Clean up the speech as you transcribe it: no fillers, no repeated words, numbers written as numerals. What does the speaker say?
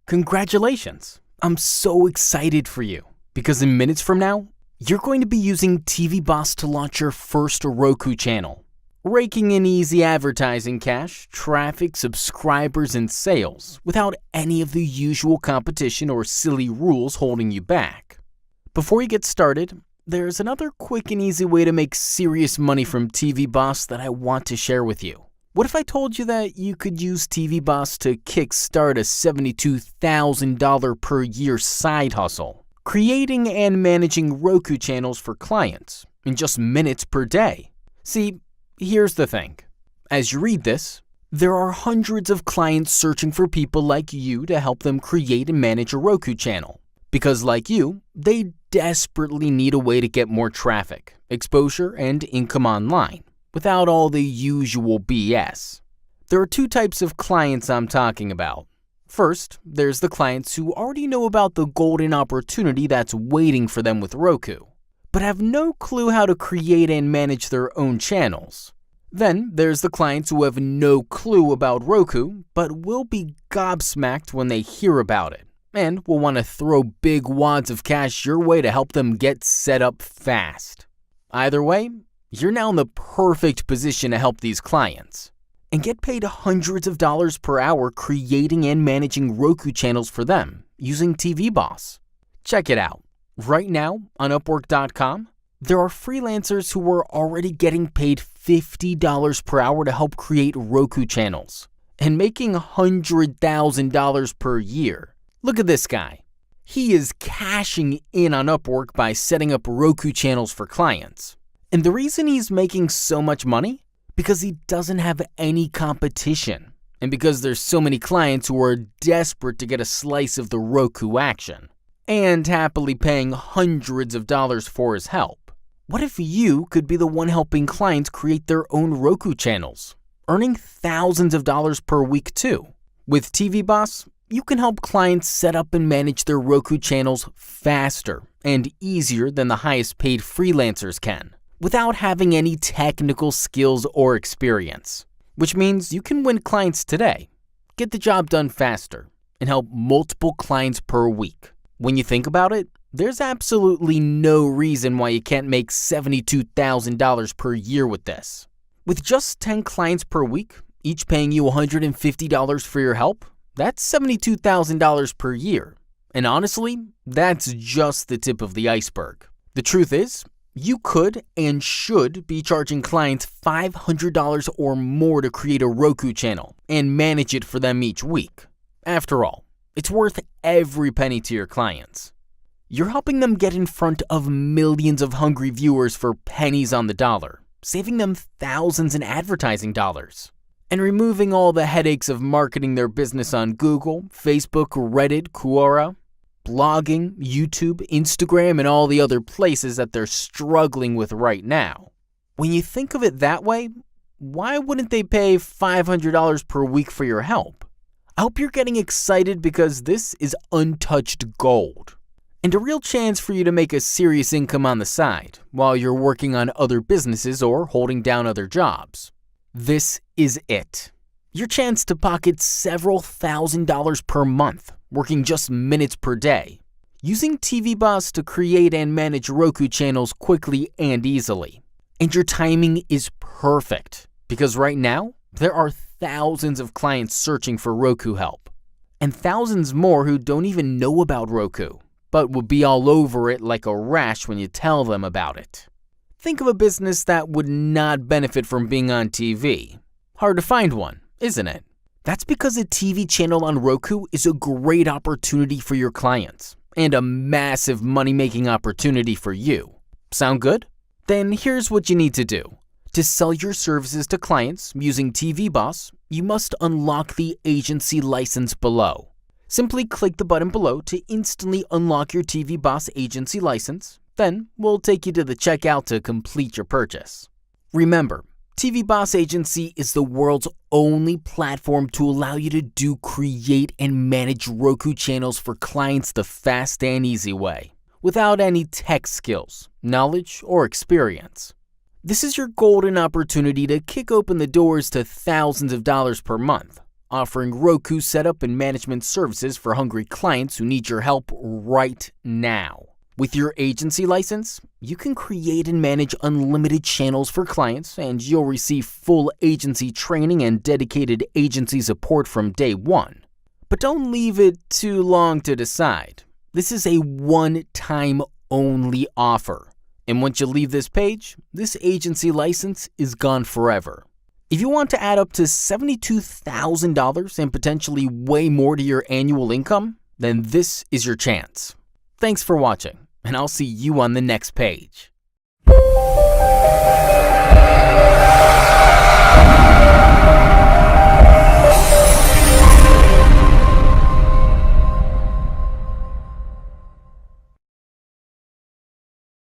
Congratulations! I'm so excited for you because in minutes from now, you're going to be using TV Boss to launch your first Roku channel, raking in easy advertising cash, traffic, subscribers, and sales without any of the usual competition or silly rules holding you back. Before you get started, there's another quick and easy way to make serious money from TV Boss that I want to share with you. What if I told you that you could use TV Boss to kickstart a $72,000 per year side hustle, creating and managing Roku channels for clients in just minutes per day? See, here's the thing. As you read this, there are hundreds of clients searching for people like you to help them create and manage a Roku channel. Because like you, they desperately need a way to get more traffic, exposure, and income online without all the usual BS. There are two types of clients I'm talking about. First, there's the clients who already know about the golden opportunity that's waiting for them with Roku, but have no clue how to create and manage their own channels. Then there's the clients who have no clue about Roku, but will be gobsmacked when they hear about it, and will want to throw big wads of cash your way to help them get set up fast. Either way, you're now in the perfect position to help these clients and get paid hundreds of dollars per hour creating and managing Roku channels for them using TV Boss. Check it out. Right now on Upwork.com, there are freelancers who are already getting paid $50 per hour to help create Roku channels and making $100,000 per year. Look at this guy. He is cashing in on Upwork by setting up Roku channels for clients. And the reason he's making so much money? Because he doesn't have any competition. And because there's so many clients who are desperate to get a slice of the Roku action. And happily paying hundreds of dollars for his help. What if you could be the one helping clients create their own Roku channels, earning thousands of dollars per week too? With TV Boss, you can help clients set up and manage their Roku channels faster and easier than the highest paid freelancers can, without having any technical skills or experience. Which means you can win clients today, get the job done faster, and help multiple clients per week. When you think about it, there's absolutely no reason why you can't make $72,000 per year with this. With just 10 clients per week, each paying you $150 for your help, that's $72,000 per year. And honestly, that's just the tip of the iceberg. The truth is, you could and should be charging clients $500 or more to create a Roku channel and manage it for them each week. After all, it's worth every penny to your clients. You're helping them get in front of millions of hungry viewers for pennies on the dollar, saving them thousands in advertising dollars, and removing all the headaches of marketing their business on Google, Facebook, Reddit, Quora, blogging, YouTube, Instagram, and all the other places that they're struggling with right now. When you think of it that way, why wouldn't they pay $500 per week for your help? I hope you're getting excited because this is untouched gold and a real chance for you to make a serious income on the side while you're working on other businesses or holding down other jobs. This is it. Your chance to pocket several $1,000s per month, working just minutes per day, using TV Boss to create and manage Roku channels quickly and easily. And your timing is perfect because right now, there are thousands of clients searching for Roku help, and thousands more who don't even know about Roku, but will be all over it like a rash when you tell them about it. Think of a business that would not benefit from being on TV. Hard to find one, isn't it? That's because a TV channel on Roku is a great opportunity for your clients and a massive money-making opportunity for you. Sound good? Then here's what you need to do. To sell your services to clients using TV Boss, you must unlock the agency license below. Simply click the button below to instantly unlock your TV Boss agency license. Then we'll take you to the checkout to complete your purchase. Remember, TV Boss Agency is the world's only platform to allow you to create and manage Roku channels for clients the fast and easy way, without any tech skills, knowledge, or experience. This is your golden opportunity to kick open the doors to thousands of dollars per month, offering Roku setup and management services for hungry clients who need your help right now. With your agency license, you can create and manage unlimited channels for clients, and you'll receive full agency training and dedicated agency support from day one. But don't leave it too long to decide. This is a one-time only offer. And once you leave this page, this agency license is gone forever. If you want to add up to $72,000 and potentially way more to your annual income, then this is your chance. Thanks for watching, and I'll see you on the next page.